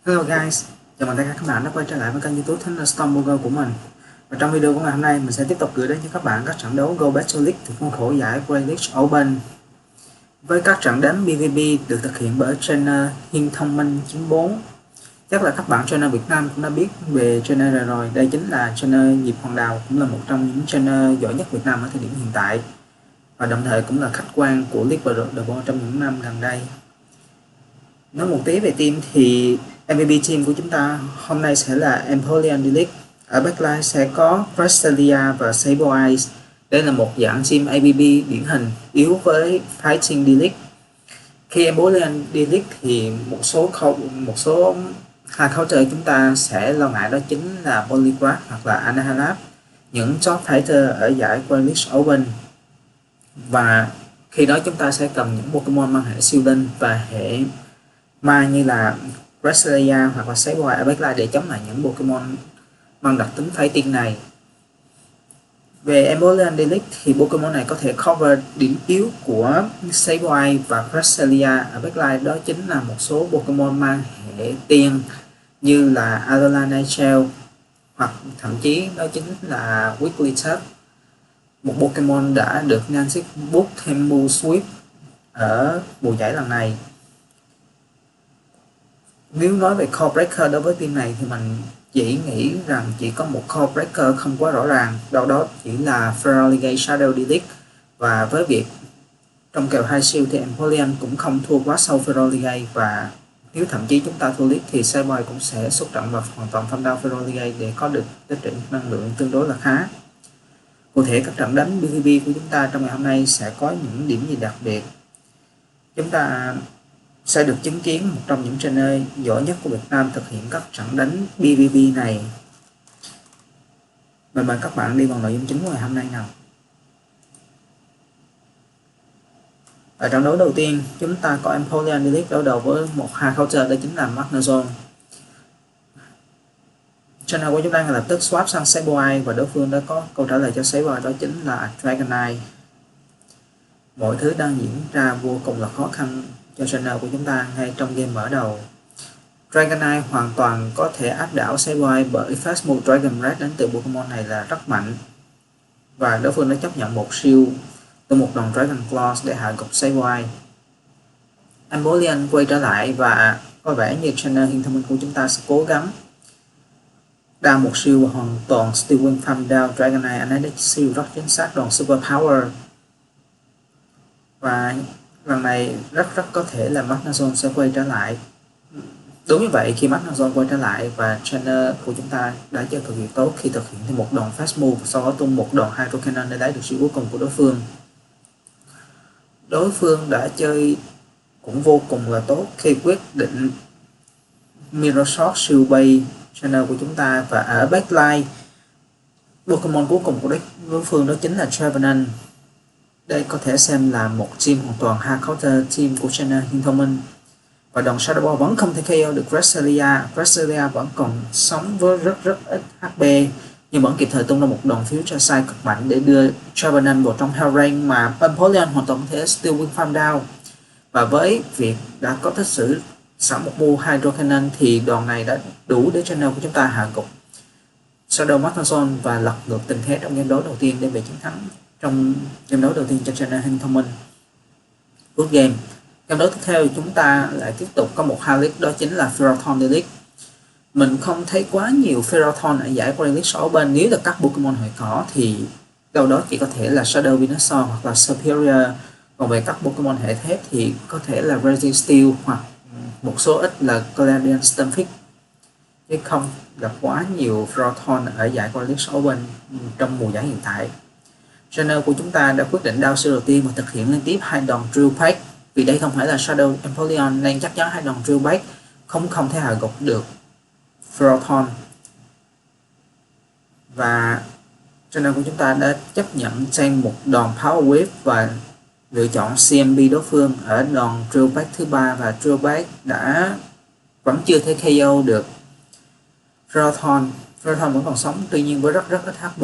Hello guys, chào mừng tất cả các bạn đã quay trở lại với kênh YouTube Thunderstorm Poker của mình. Và trong video của ngày hôm nay, mình sẽ tiếp tục gửi đến cho các bạn các trận đấu Go Battle League thuộc khuôn khổ giải Great League Open với các trận đánh PvP được thực hiện bởi trainer Hiên Thông Minh 94. Chắc là các bạn trainer Việt Nam cũng đã biết về trainer này rồi. Đây chính là trainer Diệp Hoàng Đào, cũng là một trong những trainer giỏi nhất Việt Nam ở thời điểm hiện tại, và đồng thời cũng là khách quan của League Pro trong những năm gần đây. Nói một tí về team thì MVP team của chúng ta hôm nay sẽ là Empoleon Delic. Ở backline sẽ có Cresselia và Sable Eyes. Đây là một dạng team AVP điển hình yếu với Fighting Delic. Khi Empoleon Delic thì một số hai counter chúng ta sẽ lo ngại, đó chính là Polygraph hoặc là Anahalab, những top fighter ở giải Grand League Open. Và khi đó chúng ta sẽ cần những Pokemon mang hệ siêu linh và hệ ma như là Cresselia hoặc là Sable ở backline để chống lại những Pokemon mang đặc tính fighting này. Về Empoleon Delic thì Pokemon này có thể cover điểm yếu của Sable và Cresselia ở backline, đó chính là một số Pokemon mang hệ tiên như là Alola Nightingale, hoặc thậm chí đó chính là Wigglytuff, một Pokemon đã được Niantic book thêm move Sweep ở mùa giải lần này. Nếu nói về core breaker đối với team này thì mình chỉ nghĩ rằng chỉ có một core breaker không quá rõ ràng, đó chỉ là Feraligatr Shadow Delic. Và với việc trong kèo 2 siêu thì Empoleon cũng không thua quá sâu Feraligatr, và nếu thậm chí chúng ta thua lead thì Sableye cũng sẽ xuất trận và hoàn toàn farm down Feraligatr để có được tích trữ năng lượng tương đối là khá. Cụ thể các trận đánh PvP của chúng ta trong ngày hôm nay sẽ có những điểm gì đặc biệt. Chúng ta sẽ được chứng kiến một trong những trainer giỏi nhất của Việt Nam thực hiện các trận đánh PvP này. Mình mời các bạn đi vào nội dung chính của ngày hôm nay nào. Ở trận đấu đầu tiên, chúng ta có Empoleon Delic đối đầu với một high counter, đó chính là Magnezone. Trainer của chúng ta ngay lập tức swap sang Sableye và đối phương đã có câu trả lời cho Sableye, đó chính là Dragonite. Mọi thứ đang diễn ra vô cùng là khó khăn cho trainer của chúng ta ngay trong game mở đầu. Dragonite hoàn toàn có thể áp đảo Sableye bởi fast move Dragon Breath đến từ Pokemon này là rất mạnh, và đối phương đã chấp nhận một siêu từ một đòn Dragon Claws để hạ gục Sableye. Empoleon quay trở lại và có vẻ như trainer Hiên Thông Minh của chúng ta sẽ cố gắng đa một siêu và hoàn toàn Steel Wing farm down Dragonite. Anh ấy đã siêu rất chính xác đòn Super Power, và lần này rất có thể là Magnezone sẽ quay trở lại. Đúng như vậy, khi Magnezone quay trở lại và trainer của chúng ta đã chơi cực kỳ tốt khi thực hiện thêm một đòn fast move, sau đó tung một đòn Hydro Cannon để lấy được siêu cuối cùng của đối phương. Đối phương đã chơi cũng vô cùng là tốt khi quyết định Mirror Shot siêu bay trainer của chúng ta, và ở backline Pokemon cuối cùng của đối phương đó chính là Trevenant. Đây có thể xem là một team hoàn toàn hard counter team của trainer Hiên Thông Minh. Và đòn Shadow Ball vẫn không thể KO được Cresselia. Cresselia vẫn còn sống với rất ít HP, nhưng vẫn kịp thời tung ra một đòn Future Sight cực mạnh để đưa Trevenant vào trong Hell Rain, mà Empoleon hoàn toàn có thể Steel Wing farm down. Và với việc đã có thích sử sẵn một move Hydro Cannon thì đòn này đã đủ để trainer của chúng ta hạ gục Shadow Magnezone và lật ngược tình thế trong game đấu đầu tiên để về chiến thắng trong game đấu đầu tiên cho trainer Hiên Thông Minh. Bước game đấu tiếp theo chúng ta lại tiếp tục có một highlight, đó chính là Ferrothorn Delic. Mình không thấy quá nhiều Ferrothorn ở giải Grand League Open. Nếu là các Pokemon hệ cỏ thì đâu đó chỉ có thể là Shadow Venusaur hoặc là Superior, còn về các Pokemon hệ thép thì có thể là Registeel hoặc một số ít là Galarian Stunfisk, chứ không gặp quá nhiều Ferrothorn ở giải Grand League Open trong mùa giải hiện tại. Trainer của chúng ta đã quyết định down siêu đầu tiên và thực hiện liên tiếp hai đòn Drill Peck. Vì đây không phải là Shadow Empoleon nên chắc chắn hai đòn Drill Peck không thể hạ gục được Ferrothorn. Và trainer của chúng ta đã chấp nhận sang một đòn Power Whip và lựa chọn CMB đối phương ở đòn Drill Peck thứ ba, và Drill Peck vẫn chưa thể KO được Ferrothorn. Ferrothorn vẫn còn sống, tuy nhiên với rất ít HP,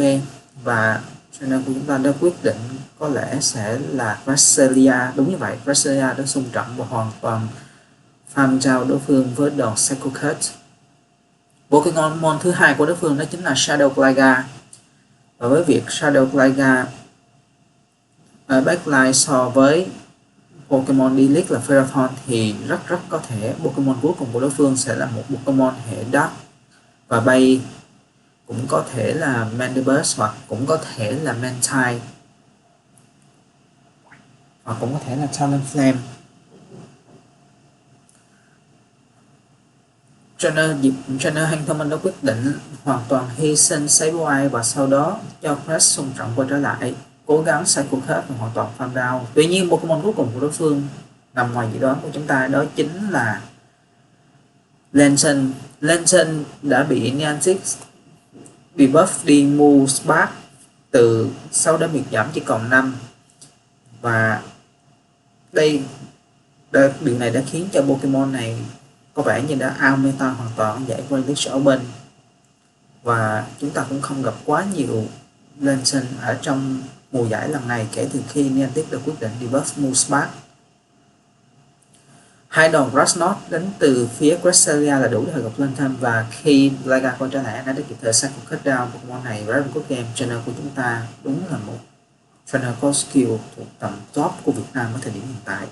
và trainer của chúng ta đã quyết định có lẽ sẽ là Cresselia. Đúng như vậy, Cresselia đã xung trận và hoàn toàn farm down đối phương với đòn Psycho Cut. Pokemon thứ hai của đối phương đó chính là Shadow Gligar. Và với việc Shadow Gligar backline so với Pokemon D-League là Ferrothorn thì rất có thể Pokemon cuối cùng của đối phương sẽ là một Pokemon hệ Dark và bay, cũng có thể là Mandibuzz hoặc cũng có thể là Mantine hoặc cũng có thể là Talonflame. Trainer Hank Thomas đã quyết định hoàn toàn hy sinh Sableye và sau đó cho Crash xung trận quay trở lại, cố gắng Psycho Cut và hoàn toàn farm down. Tuy nhiên Pokemon cuối cùng của đối phương nằm ngoài dự đoán của chúng ta, đó chính là Lantern. Lantern đã bị Niantic debuff đi Move Spark từ 6 đến biệt giảm chỉ còn 5, và điều này đã khiến cho Pokemon này có vẻ như đã out meta hoàn toàn giải Great League Open, và chúng ta cũng không gặp quá nhiều Lantern ở trong mùa giải lần này kể từ khi Niantic đã quyết định debuff Move Spark. Hai đòn Grassnot đến từ phía Cresselia là đủ để gặp Lantern, và khi Gligar quay trở lại anh đã kịp thời Psycho Cut down Pokemon này. Very good game. Trainer của chúng ta đúng là một trainer có skill thuộc tầm top của Việt Nam ở thời điểm hiện tại.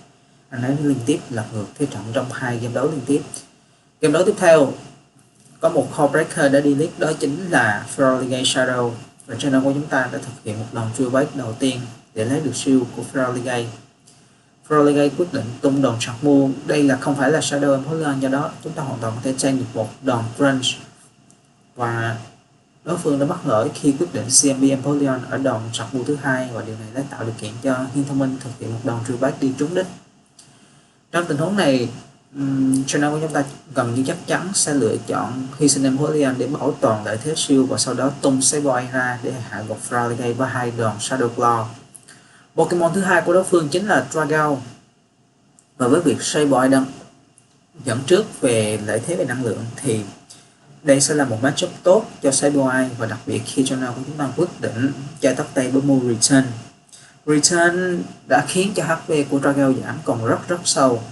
Anh ấy liên tiếp lật ngược thế trận trong 2 game đấu liên tiếp. Game đấu tiếp theo có một core breaker đã D-League, đó chính là Feraligatr Shadow, và trainer của chúng ta đã thực hiện một đòn truy bait đầu tiên để lấy được shield của Feraligatr. Feraligatr quyết định tung đòn Charmu. Đây là không phải là Shadow Empoleon, do đó chúng ta hoàn toàn có thể tranh được một đòn Crunch, và đối phương đã mắc lỗi khi quyết định CMB Empoleon ở đòn Charmu thứ hai, và điều này đã tạo điều kiện cho Hiên Thông Minh thực hiện một đòn truy bait đi trúng đích. Trong tình huống này, trainer của chúng ta gần như chắc chắn sẽ lựa chọn hy sinh Empoleon để bảo toàn lợi thế shield, và sau đó tung Sableye ra để hạ gục Feraligatr với 2 đòn Shadow Claw. Pokemon thứ hai của đối phương chính là Dragao, và với việc Sableye đang dẫn trước về lợi thế về năng lượng thì đây sẽ là một matchup tốt cho Sableye, và đặc biệt khi trainer của chúng ta quyết định chơi tắt tay với move Return. Return đã khiến cho HP của Dragao giảm còn rất sâu.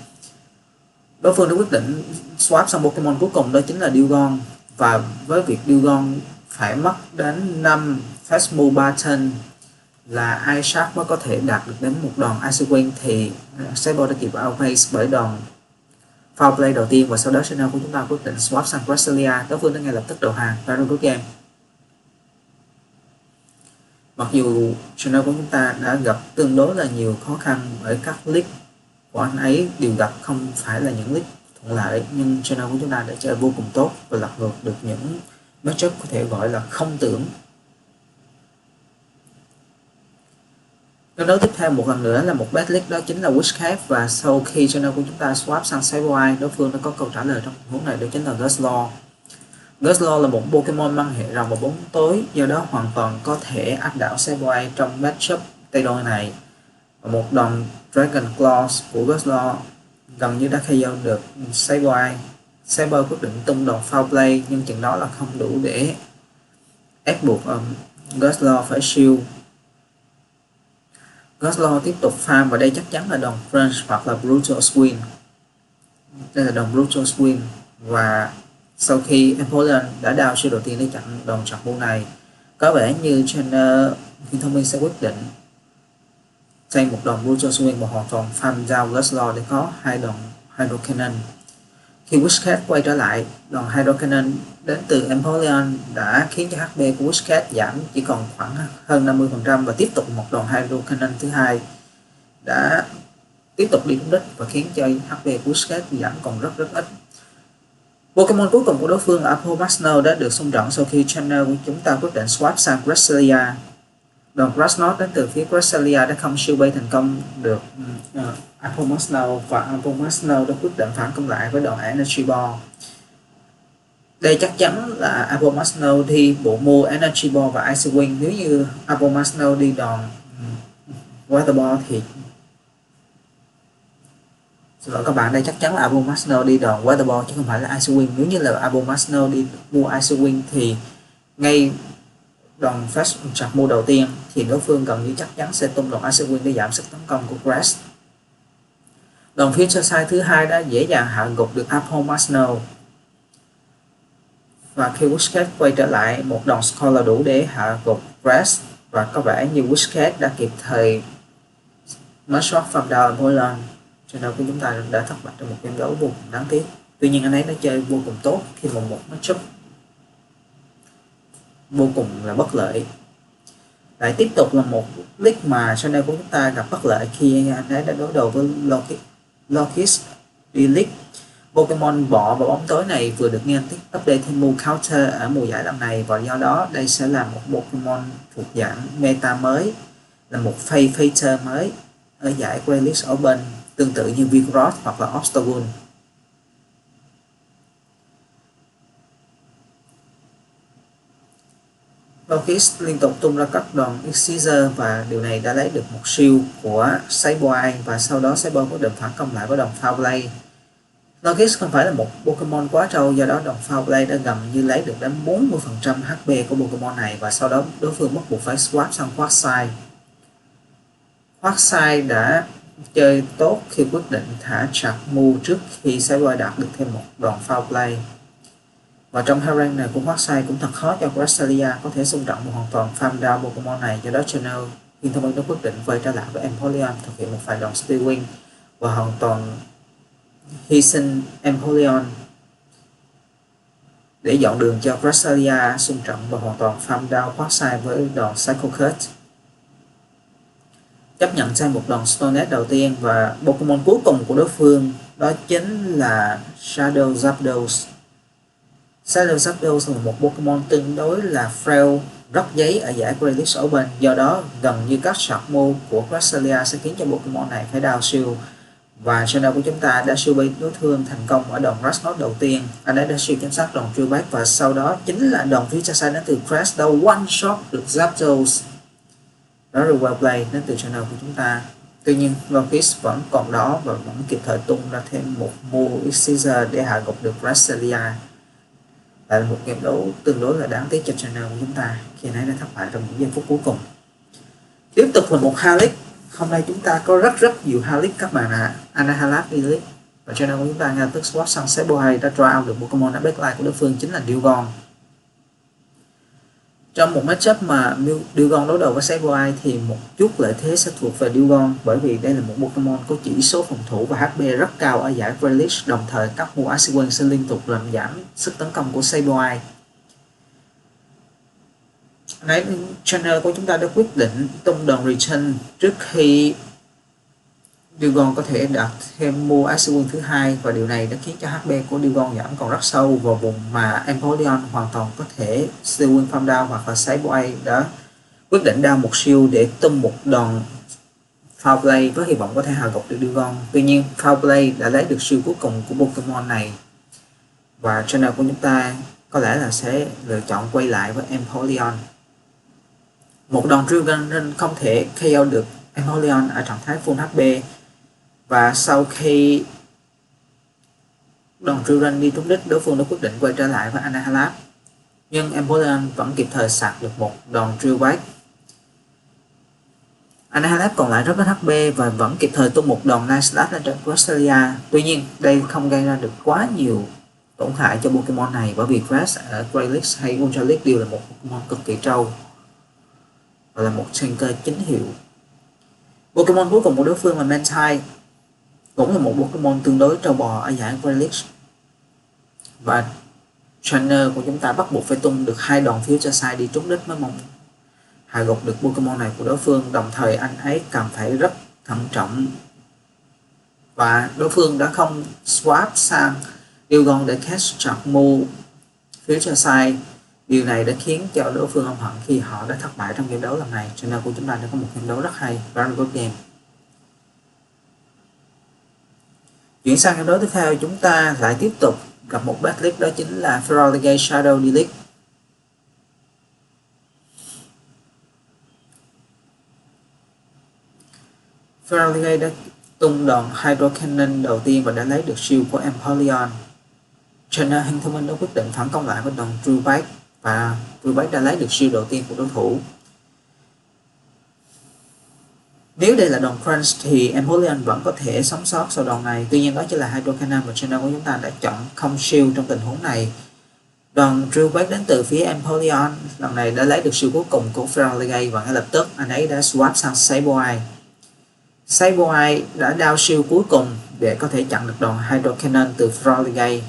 Đối phương đã quyết định swap sang Pokemon cuối cùng, đó chính là Dewgong, và với việc Dewgong phải mất đến 5 Fast Move Button là Ice Sharp mới có thể đạt được đến một đòn Ice Wing, thì Sableye đã kịp outpace bởi đòn Foul Play đầu tiên, và sau đó trainer của chúng ta quyết định swap sang Cresselia. Đối phương đã ngay lập tức đầu hàng. Very good game. Mặc dù trainer của chúng ta đã gặp tương đối là nhiều khó khăn bởi các league của anh ấy đều gặp không phải là những league thuận lợi, nhưng trainer của chúng ta đã chơi vô cùng tốt và lật ngược được những matchup có thể gọi là không tưởng. Game đấu tiếp theo một lần nữa là một bad league, đó chính là Whiscash, và sau khi trainer của chúng ta swap sang Sableye, đối phương đã có câu trả lời trong tình huống này, đó chính là Guzlor. Guzlor là một Pokemon mang hệ rồng và bóng tối, do đó hoàn toàn có thể áp đảo Sableye trong matchup tay đôi này. Và một đòn Dragon Claws của Guzlor gần như đã KO được Sableye. Sableye quyết định tung đòn Foul Play, nhưng chừng đó là không đủ để ép buộc Guzlor phải shield. Guzlor tiếp tục farm, và đây chắc chắn là đòn Crunch hoặc là Brutal Swing. Đây là đòn Brutal Swing, và sau khi Empoleon đã down shield đầu tiên để chặn đòn chọc mũ này, có vẻ như trainer Hiên Thông Minh sẽ quyết định xây một đòn Brutal Swing và hoàn toàn farm down Guzlor để có 2 đòn Hydro Cannon. Khi Whiscash quay trở lại, đòn Hydro Cannon đến từ Empoleon đã khiến cho HP của Whiscash giảm chỉ còn khoảng hơn 50%, và tiếp tục một đòn Hydro Cannon thứ hai đã tiếp tục đi trúng đích và khiến cho HP của Whiscash giảm còn rất ít. Pokemon cuối cùng của đối phương là Apomasnow đã được xung trận sau khi trainer của chúng ta quyết định swap sang Cresselia. Đòn Grassnot đến từ phía Cresselia đã không shield bay thành công được Apomasnow, và Apomasnow đã quyết định phản công lại với đòn Energy Ball. Đây chắc chắn là Apomasnow đi bộ move Energy Ball và Ice Wing. Nếu như Apomasnow đi đòn Water Ball thì xin lỗi các bạn, đây chắc chắn là Apomasnow đi đòn Water Ball chứ không phải là Ice Wing. Nếu như là Apomasnow đi mua Ice Wing thì ngay đòn Fast chặt mua đầu tiên thì đối phương gần như chắc chắn sẽ tung đòn Ice Wing để giảm sức tấn công của Grass. Đòn Future Sight thứ hai đã dễ dàng hạ gục được Apple Arsenal. Và khi Busquets quay trở lại, một đòn score là đủ để hạ gục Brest, và có vẻ như Busquets đã kịp thời mất shot farm down Poland. Trận đấu của chúng ta đã thất bại trong một game đấu vô cùng đáng tiếc. Tuy nhiên anh ấy đã chơi vô cùng tốt khi mà một matchup vô cùng là bất lợi. Lại tiếp tục là một league mà Chanel của chúng ta gặp bất lợi khi anh ấy đã đối đầu với Lokis D-League. Pokemon bọ và bóng tối này vừa được nghe tiếp update thêm move counter ở mùa giải lần này, và do đó đây sẽ là một Pokemon thuộc dạng meta mới, là một phase fighter mới ở giải Great League Open, tương tự như Vigoroth hoặc là Obstagoon. Lokis liên tục tung ra các đòn Excisor, và điều này đã lấy được một shield của Sableye, và sau đó Sableye có định phản công lại với đòn Foul Play. Lokis không phải là một Pokemon quá trâu, do đó đòn Foul Play đã gần như lấy được đến 40% HP của Pokemon này, và sau đó đối phương bắt buộc phải swap sang Quagsire. Quagsire đã chơi tốt khi quyết định thả chặt move trước khi Sableye đạt được thêm một đòn Foul Play. Và trong hai rank này của Quagsire cũng thật khó cho Cresselia có thể xung trận một hoàn toàn farm down Pokemon này, do đó Channel Thiên Thông Minh đã quyết định quay trở lại với Empoleon, thực hiện một vài đòn Steel Wing và hoàn toàn hy sinh Empoleon để dọn đường cho Cresselia xung trận và hoàn toàn farm down Quagsire với đòn Psycho Cut. Chấp nhận sang một đòn Stone Edge đầu tiên, và Pokemon cuối cùng của đối phương đó chính là Shadow Zapdos. Shadow Zapdos là một Pokemon tương đối là frail, rất giấy ở giải Great League Open, do đó gần như các short move của Cresselia sẽ khiến cho Pokemon này phải down shield, và channel của chúng ta đã shield bait đối phương thành công ở đòn Grass Knot đầu tiên. Anh ấy đã shield chính xác đòn Drill Back, và sau đó chính là đòn Future Sight đến từ Crash đã one shot được Zapdos. Đó là well play đến từ channel của chúng ta. Tuy nhiên Lokis vẫn còn đó và vẫn kịp thời tung ra thêm một move Excisor để hạ gục được Cresselia. Lại là một game đấu tương đối là đáng tiếc cho channel của chúng ta khi nãy đã thất bại trong những giây phút cuối cùng. Tiếp tục là một Halic. Hôm nay chúng ta có rất nhiều Halic các bạn ạ. Anahalat D-League, và channel của chúng ta ngay tức swap sang Sableye đã draw out được Pokemon đã backline của đối phương chính là Dewgong. Trong một matchup mà Dewgong đối đầu với Sableye thì một chút lợi thế sẽ thuộc về Dewgong, bởi vì đây là một Pokemon có chỉ số phòng thủ và HP rất cao ở giải Great League, đồng thời các move Ice Wind sẽ liên tục làm giảm sức tấn công của Sableye. Đấy, channel của chúng ta đã quyết định tung đòn Return trước khi Dewgong có thể đạt thêm move Ice Wind thứ hai, và điều này đã khiến cho HP của Dewgong giảm còn rất sâu vào vùng mà Empoleon hoàn toàn có thể Steel Wing farm down, hoặc là Sableye đã quyết định down một shield để tung một đòn Foul Play với hy vọng có thể hạ gục được Dewgong. Tuy nhiên Foul Play đã lấy được shield cuối cùng của Pokemon này, và channel của chúng ta có lẽ là sẽ lựa chọn quay lại với Empoleon. Một đòn Drill Gun không thể KO được Empoleon ở trạng thái full HP, và sau khi đòn Drill Gun đi trúng đích, đối phương đã quyết định quay trở lại với Anahalat, nhưng Empoleon vẫn kịp thời sạc được một đòn Drill Back. Anahalat còn lại rất ít HP và vẫn kịp thời tung một đòn Night Slash lên trên Cresselia. Tuy nhiên đây không gây ra được quá nhiều tổn hại cho Pokemon này, bởi vì Crash ở Great League hay Ultra League đều là một Pokemon cực kỳ trâu và là một tanker chính hiệu. Pokemon cuối cùng của đối phương là Mantine, cũng là một Pokemon tương đối trâu bò ở giải Great League, và trainer của chúng ta bắt buộc phải tung được hai đòn Future Sight đi trúng đích mới mong hạ gục được Pokemon này của đối phương. Đồng thời anh ấy cần phải rất thận trọng, và đối phương đã không swap sang Dewgong để catch chặt move Future Sight. Điều này đã khiến cho đối phương âm hận khi họ đã thất bại trong game đấu lần này. Channel của chúng ta đã có một game đấu rất hay, very good game. Chuyển sang game đấu tiếp theo, chúng ta lại tiếp tục gặp một bad league, đó chính là Feraligatr Shadow D-League. Feraligatr đã tung đòn Hydro Cannon đầu tiên và đã lấy được shield của Empoleon. Channel Hình Thông Minh đã quyết định phản công lại với đòn Drill Back, và Drill Back đã lấy được shield đầu tiên của đối thủ. Nếu đây là đòn crunch thì Empoleon vẫn có thể sống sót sau đòn này. Tuy nhiên đó chỉ là Hydro Cannon và channel của chúng ta đã chọn không shield trong tình huống này. Đòn drillback đến từ phía Empoleon lần này đã lấy được shield cuối cùng của Feraligatr và ngay lập tức anh ấy đã swap sang Sableye. Sableye đã down shield cuối cùng để có thể chặn được đòn Hydro Cannon từ Feraligatr.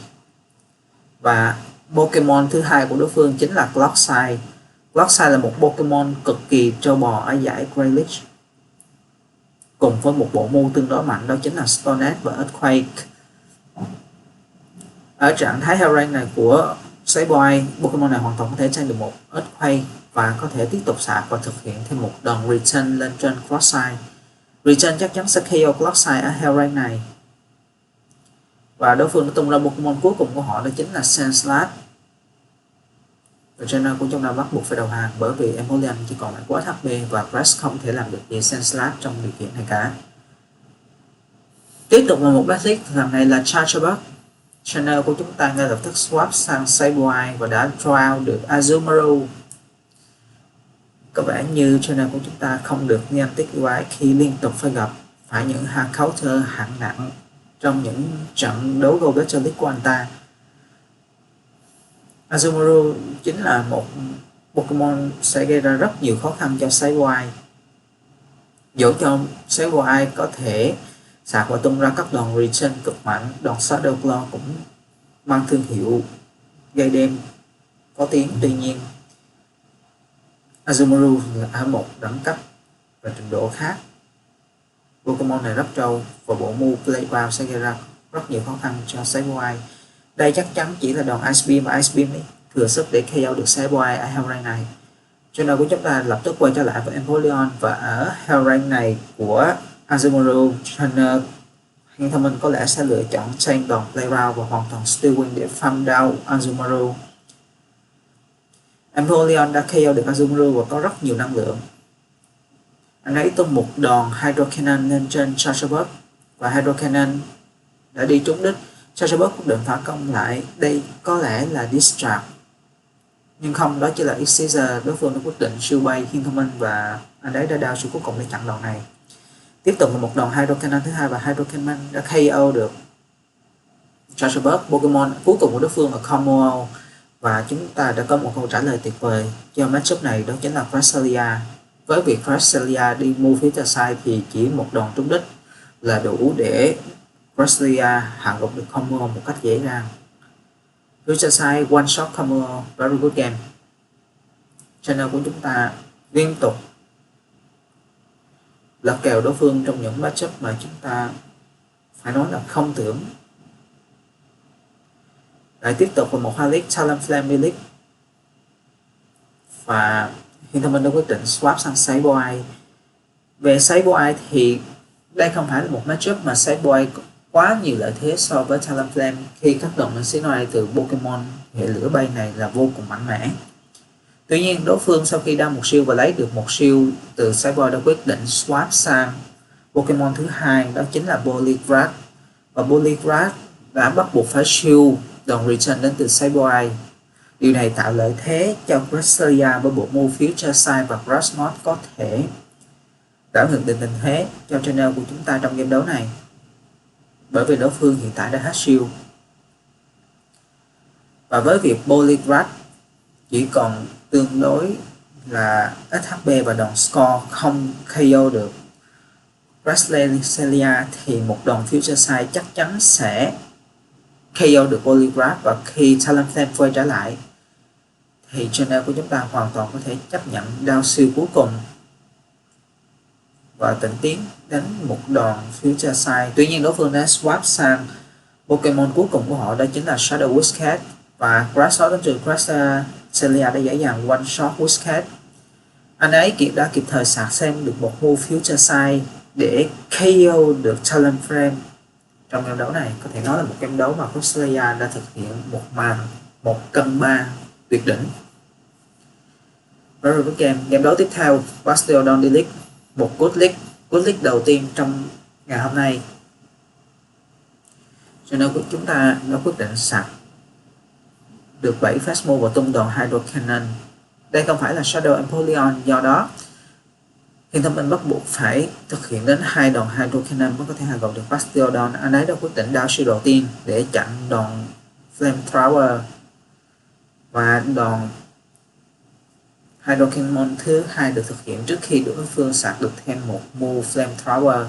Và Pokemon thứ hai của đối phương chính là Clockside. Clockside là một Pokemon cực kỳ trâu bò ở giải Great League, cùng với một bộ move tương đối mạnh đó chính là Stone Edge và Earthquake. Ở trạng thái heo rank này của Sableye, Pokemon này hoàn toàn có thể tranh được một Earthquake và có thể tiếp tục xạ và thực hiện thêm một đòn Return lên trên Clockside. Return chắc chắn sẽ KO Clockside ở heo rank này. Và đối phương đã tung ra Pokemon cuối cùng của họ đó chính là Sandslash. Và trainer của chúng ta bắt buộc phải đầu hàng bởi vì Empoleon chỉ còn lại quá HP và Grass không thể làm được gì Sandslash trong điều kiện này cả. Tiếp tục là một Black lần này là Charjabug. Trainer của chúng ta ngay lập tức swap sang Sableye và đã draw out được Azumarill. Có vẻ như trainer của chúng ta không được Niantic UI khi liên tục phải gặp phải những hard counter hạng nặng trong những trận đấu Go Battle League của anh ta. Azumarill chính là một Pokemon sẽ gây ra rất nhiều khó khăn cho Sableye. Dẫu cho Sableye có thể sạc và tung ra các đòn return cực mạnh, đòn Shadow Claw cũng mang thương hiệu gây đêm có tiếng, tuy nhiên Azumarill là ở một đẳng cấp và trình độ khác. Pokemon này rất trâu và bộ move Playground sẽ gây ra rất nhiều khó khăn cho Sableye. Đây chắc chắn chỉ là đòn Ice Beam và Ice Beam ấy thừa sức để KO được Sableye ở hell rank này. Trainer của chúng ta lập tức quay trở lại với Empoleon và ở hell rank này của Azumarill, trainer hiện thông minh có lẽ sẽ lựa chọn change đòn Playground và hoàn toàn Steel Wing để farm down Azumarill. Empoleon đã KO được Azumarill và có rất nhiều năng lượng. Anh ấy tung một đòn Hydro Cannon lên trên Charjabug và Hydro Cannon đã đi trúng đích. Charjabug quyết định phản công lại, đây có lẽ là Discharge. Nhưng không, đó chỉ là X-Scissor. Đối phương đã quyết định siêu bay Hiên Thông Minh và anh ấy đã đao siêu cuối cùng để chặn đòn này. Tiếp tục là một đòn Hydro Cannon thứ hai và Hydro Cannon đã KO được Charjabug. Pokemon cuối cùng của đối phương là Commo và chúng ta đã có một câu trả lời tuyệt vời cho matchup này, đó chính là Cresselia. Với việc Cresselia đi move Future Sight thì chỉ một đòn trúng đích là đủ để Cresselia hạ gục được Commo một cách dễ dàng. Future Sight one shot Commo, very good game. Channel của chúng ta liên tục lật kèo đối phương trong những matchup mà chúng ta phải nói là không tưởng. Lại tiếp tục vào một Helix Talonflame Elite và Hiên Thông Minh đã quyết định swap sang Sableye. Về Sableye thì đây không phải là một matchup mà Sableye có quá nhiều lợi thế so với Talonflame khi các động năng Sinnoh từ Pokemon hệ lửa bay này là vô cùng mạnh mẽ. Tuy nhiên đối phương sau khi đao một siêu và lấy được một siêu từ Sableye đã quyết định swap sang Pokemon thứ hai, đó chính là Poliwrath. Và Poliwrath đã bắt buộc phải siêu đòn return đến từ Sableye. Điều này tạo lợi thế cho Cresselia với bộ move Future Sight và Grass Knot có thể đảo ngược tình thế cho trainer của chúng ta trong game đấu này, bởi vì đối phương hiện tại đã hết shield. Và với việc Poliwrath chỉ còn tương đối là ít HP và đòn score không KO được Cresselia thì một đòn Future Sight chắc chắn sẽ KO được Poliwrath, và khi Talonflame quay trở lại thì trainer của chúng ta hoàn toàn có thể chấp nhận đao siêu cuối cùng và tịnh tiến đánh một đòn Future Sight. Tuy nhiên đối phương đã swap sang Pokemon cuối cùng của họ, đó chính là Shadow Whiscash, và Grass Knot đến từ Cresselia đã dễ dàng one shot Whiscash. Anh ấy đã kịp thời sạc xem được một move Future Sight để KO được Talonflame. Trong game đấu này có thể nói là một game đấu mà Cresselia đã thực hiện một màn 1-3 tuyệt đỉnh. Very good game. Game đấu tiếp theo, Bastiodon Elite, một good league đầu tiên trong ngày hôm nay. Cho nên chúng ta đã quyết định sạc được 7 fast move và tung đòn Hydro Cannon. Đây không phải là Shadow Empoleon, do đó Hiên Thông Minh bắt buộc phải thực hiện đến 2 đòn Hydrocannon mới có thể hạ gục được Bastiodon. Anh ấy đã quyết định đao siêu đầu tiên để chặn đòn Flamethrower, và đòn Hydrocannon thứ hai được thực hiện trước khi đối phương sạc được thêm một move Flamethrower.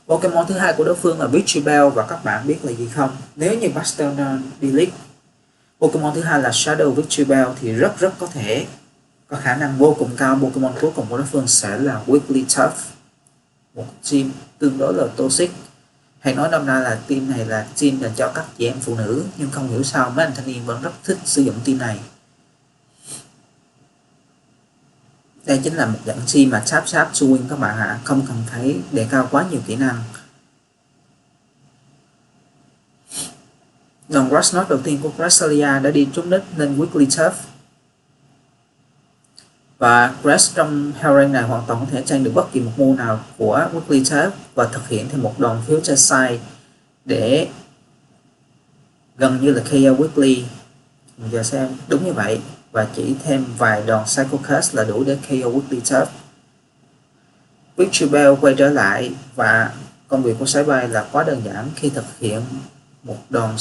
Pokemon thứ hai của đối phương là Victreebel, và các bạn biết là gì không? Nếu như Bastiodon delete Pokemon thứ hai là Shadow Victreebel thì rất có thể, có khả năng vô cùng cao Pokemon cuối cùng của đối phương sẽ là Wigglytuff, một team tương đối là toxic. Hay nói nôm na là team này là team dành cho các chị em phụ nữ, nhưng không hiểu sao mấy anh thanh niên vẫn rất thích sử dụng team này. Đây chính là một dạng team mà cháp swing các bạn ạ, không cần phải đề cao quá nhiều kỹ năng. Đòn Grass Knot đầu tiên của Cresselia đã đi trúng đích lên Wigglytuff, và Grass trong Hellrain này hoàn toàn có thể tranh được bất kỳ một move nào của Wigglytuff và thực hiện thêm một đòn Future Sight để gần như là KO Wiggly. Mình giờ xem đúng như vậy, và chỉ thêm vài đòn Psycho Curse là đủ để KO Wigglytuff. Victreebel quay trở lại, và công việc của sái bay là quá đơn giản. Khi thực hiện một đòn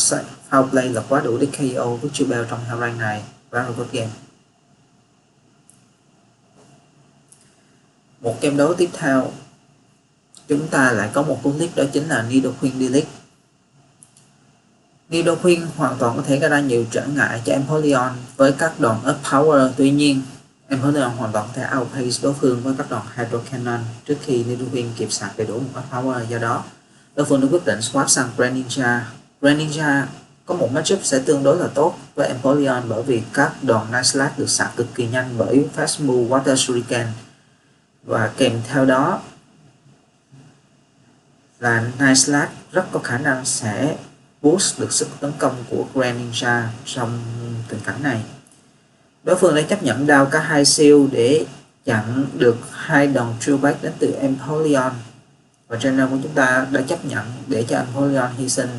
Foul Play là quá đủ để KO Victreebel trong Hellrain này. Round of game. Một game đấu tiếp theo, chúng ta lại có một cú clip, đó chính là Nidoqueen Delete. Nidoqueen hoàn toàn có thể gây ra nhiều trở ngại cho Empoleon với các đòn Up Power. Tuy nhiên, Empoleon hoàn toàn có thể outpace đối phương với các đòn Hydro Cannon trước khi Nidoqueen kịp sạc đầy đủ một Up Power. Do đó, đối phương đã quyết định swap sang Greninja. Greninja có một matchup sẽ tương đối là tốt với Empoleon, bởi vì các đòn Night Slash được sạc cực kỳ nhanh bởi Fast Move Water Shuriken, và kèm theo đó là Night Slash rất có khả năng sẽ boost được sức tấn công của Greninja trong tình cảnh này. Đối phương đã chấp nhận đao cả hai siêu để chặn được hai đòn throwback đến từ Empoleon, và trainer của chúng ta đã chấp nhận để cho Empoleon hy sinh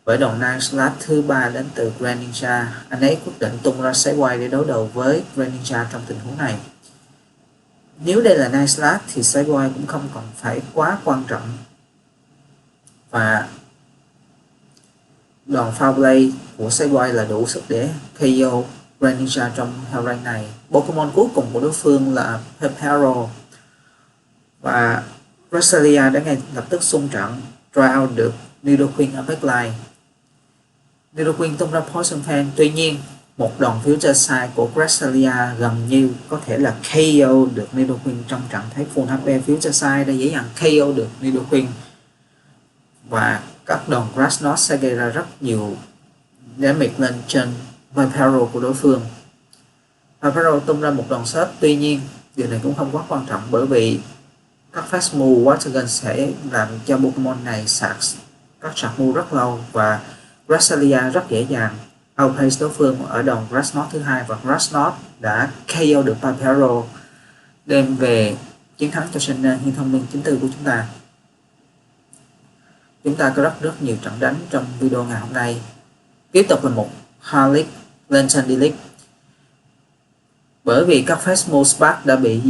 bởi đòn Night Slash thứ ba đến từ Greninja. Anh ấy quyết định tung ra Sideway để đối đầu với Greninja trong tình huống này. Nếu đây là Night Slash thì Sideway cũng không còn phải quá quan trọng, và đòn Foul Play của Sideway là đủ sức để KO Greninja trong Hellrain này. Pokemon cuối cùng của đối phương là Pepero, và Cresselia đã ngay lập tức xung trận try out được Nidoqueen ở backline. Nidoqueen tung ra Poison Fan, tuy nhiên một đòn Future Sight của Cresselia gần như có thể là KO được Nidoqueen trong trạng thái full HP. Future Sight đã dễ dàng KO được Nidoqueen, và các đòn Grass Knot sẽ gây ra rất nhiều damage lên trên Vipero của đối phương. Vipero tung ra một đòn sớt, tuy nhiên điều này cũng không quá quan trọng, bởi vì các Fast Move Water Gun sẽ làm cho Pokemon này sạc các sạc move rất lâu, và Cresselia rất dễ dàng outpace đối phương ở đòn Grass Knot thứ hai, và Grass Knot đã KO được Vipero, đem về chiến thắng cho trainer Hiên Thông Minh 94 của chúng ta. Chúng ta có rất nhiều trận đánh trong video ngày hôm nay. Tiếp tục là một Harlick Lantern Delete. Bởi vì các Fast Move Spark đã bị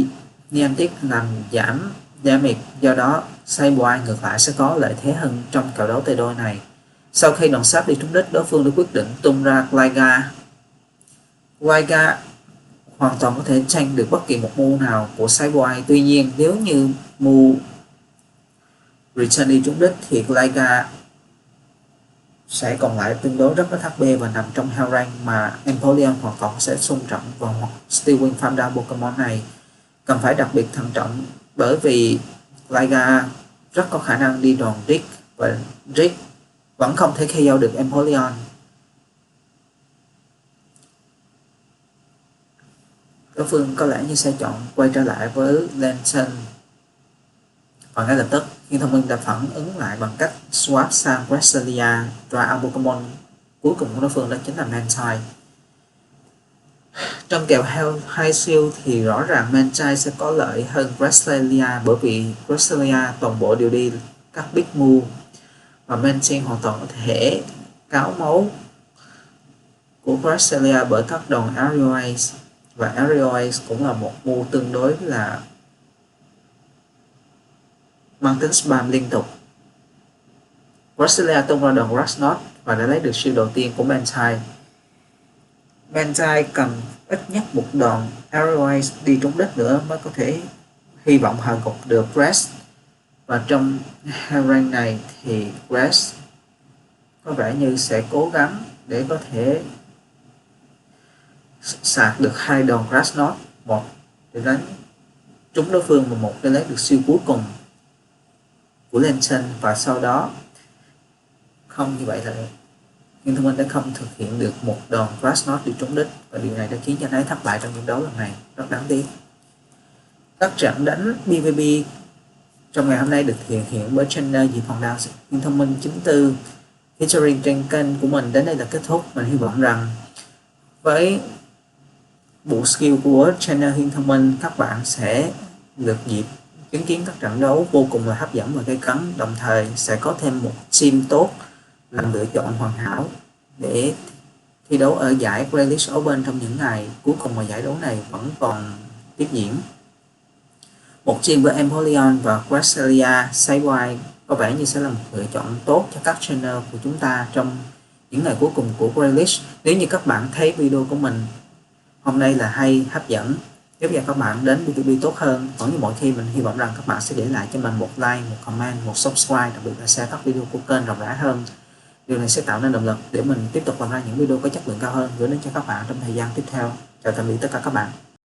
Niantic làm giảm damage, do đó Sideway ngược lại sẽ có lợi thế hơn trong cặp đấu tay đôi này. Sau khi đòn sáp đi trúng đích, đối phương đã quyết định tung ra Gliga. Gliga hoàn toàn có thể tranh được bất kỳ một move nào của Sideway, tuy nhiên nếu như move Return đi trúng đích thì Gliga sẽ còn lại tương đối rất ít HP và nằm trong Hellrain, mà Empoleon hoàn toàn sẽ xung trận vào Steel Wing farm down Pokemon này. Cần phải đặc biệt thận trọng, bởi vì Gliga rất có khả năng đi đòn Rig, và Rig vẫn không thể KO được Empoleon. Đối phương có lẽ như sẽ chọn quay trở lại với Lantern, và ngay lập tức Hiên Thông Minh đã phản ứng lại bằng cách swap sang Cresselia. Try out Pokemon cuối cùng của đối phương đó chính là Mantine. Trong kèo High Shield thì rõ ràng Mantine sẽ có lợi hơn Cresselia, bởi vì Cresselia toàn bộ đều đi các big move, và Mantine hoàn toàn có thể cáo máu của Cresselia bởi các đòn Aerial Ace, và Aerial Ace cũng là một move tương đối là mang tính spam liên tục. Brasilia tung ra đòn Krasnod và đã lấy được siêu đầu tiên của Mantai. Mantai cần ít nhất một đòn Airways đi trúng đích nữa mới có thể hy vọng hạ gục được Grass. Và trong rank này thì Grass có vẻ như sẽ cố gắng để có thể sạc được 2 đòn Krasnod, một để đánh trúng đối phương và một để lấy được siêu cuối cùng của Lenson, và sau đó không như vậy là nhưng thông minh đã không thực hiện được một đòn Krasnod đi trúng đích, và điều này đã khiến cho anh ấy thất bại trong trận đấu lần này, rất đáng tiếc. Các trận đánh PvP trong ngày hôm nay được thực hiện bởi channel Diệp Hoàng Đao Hiên Thông Minh 94 featuring trên kênh của mình đến đây là kết thúc. Mình hy vọng rằng với bộ skill của channel Hiên Thông Minh, các bạn sẽ được dịp chứng kiến các trận đấu vô cùng là hấp dẫn và gây cấn, đồng thời sẽ có thêm một team tốt làm lựa chọn hoàn hảo để thi đấu ở giải Playlist Open trong những ngày cuối cùng mà giải đấu này vẫn còn tiếp diễn. Một team với Empoleon và Cresselia Sidewise có vẻ như sẽ là một lựa chọn tốt cho các trainer của chúng ta trong những ngày cuối cùng của Playlist. Nếu như các bạn thấy video của mình hôm nay là hay, hấp dẫn, giúp cho các bạn đến PvP tốt hơn, vẫn như mọi khi mình hy vọng rằng các bạn sẽ để lại cho mình một like, một comment, một subscribe, đặc biệt là share các video của kênh rộng rãi hơn. Điều này sẽ tạo nên động lực để mình tiếp tục làm ra những video có chất lượng cao hơn gửi đến cho các bạn trong thời gian tiếp theo. Chào tạm biệt tất cả các bạn.